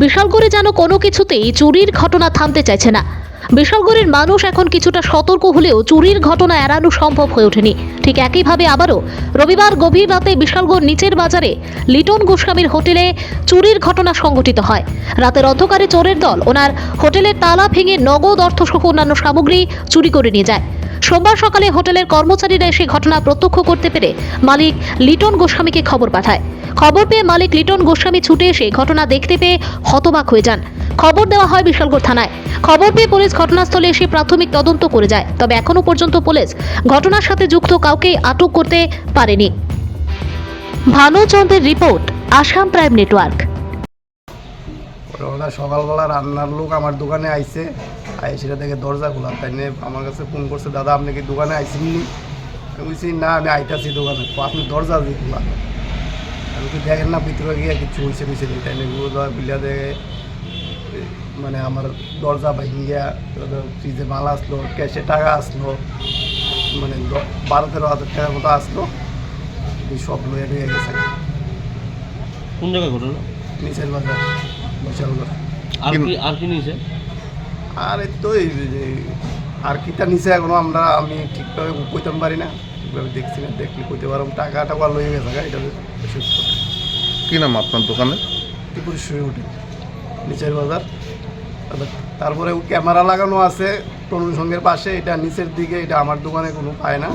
বিশালগড়ে যেন কোনো কিছুতেই চুরির ঘটনা থামতে চাইছে না। বিশালগড়ের মানুষ এখন কিছুটা সতর্ক হলেও চুরির ঘটনা এড়ানো সম্ভব হয়ে ওঠেনি। ঠিক একইভাবে আবারও রবিবার গভীর রাতে বিশালগড় নিচের বাজারে লিটন গোস্বামীর হোটেলে চুরির ঘটনা সংঘটিত হয়। রাতের অন্ধকারে চোরের দল ওনার হোটেলের তালা ভেঙে নগদ অর্থসহ অন্যান্য সামগ্রী চুরি করে নিয়ে যায়। সোমবার সকালে হোটেলের কর্মচারীরা এসে ঘটনা প্রত্যক্ষ করতে পেরে মালিক লিটন গোস্বামীকে খবর পাঠায়। খবর পেয়ে মালিক লিটন গোস্বামী ছুটে এসে ঘটনা দেখতে পেয়ে হতবাক হয়ে যান। খবর দেওয়া হয় বিশালগড় থানায়। খবর পেয়ে পুলিশ ঘটনাস্থলে এসে প্রাথমিক তদন্ত করে যায়। তবে এখনো পর্যন্ত পুলিশ ঘটনার সাথে যুক্ত কাউকে আটক করতে পারেনি। ভানুচন্দ্রের রিপোর্ট, আসাম প্রাইম নেটওয়ার্ক। ওরা সকালবেলা রান্নার লোক আমার দোকানে আইছে, সেটা দেখে দরজা খোলা, তাই নিয়ে আমার কাছে ফোন করছে, দাদা আপনি কি দোকানে আইসেননি? আমি বলছি না, আমি আইতাছি দোকানে। আপনি দরজা দিয়ে খোলা, আমি তো দেখেন না ভিতরে গিয়ে কিছু হয়েছে তাই নিয়ে বিলিয়া দেখে মানে আমার দরজা ভাঙিয়া ফ্রিজে মাল আসলো, ক্যাশে টাকা আসলো, মানে 12-13 হাজার টাকার মতো আসলো, সব লয়ে নিয়ে গেছে। কোন জায়গায় ঘটনা? নিচের বাজার বিশালগড়। আর কি নিয়েছে? আর এই তো এই যে আর কিটা নিচে এখনো আমি ঠিকভাবে কইতাম পারি না, ঠিকভাবে দেখছি না, দেখলে কইতে পারলাম। টাকা লয়ে গেছে এটা কি নাম আপনার দোকানে? ত্রিপুরেশ্বরী হোটেল, নিচের বাজার। তারপরে ক্যামেরা লাগানো আছে তরুণ সঙ্গের পাশে, এটা নিচের দিকে, এটা আমার দোকানে কোনো পায় না,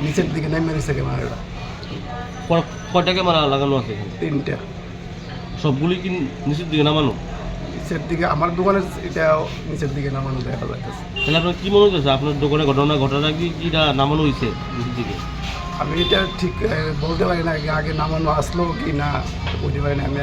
নিচের দিকে নেমে গেছে ক্যামেরাটা। কয়টা ক্যামেরা লাগানো আছে? 3টা। সবগুলি কি নিচের দিকে নামানো? নিচের দিকে আমার দোকানের এটা নিচের দিকে নামানো দেখা যাচ্ছে। তাহলে আপনার কি মনে হচ্ছে আপনার দোকানে ঘটনা কি এটা নামানো হয়েছে নিচের দিকে? আমি এটা ঠিক বলতে পারি না, আগে নামানো আসলো কি না বলতে পারি না আমি।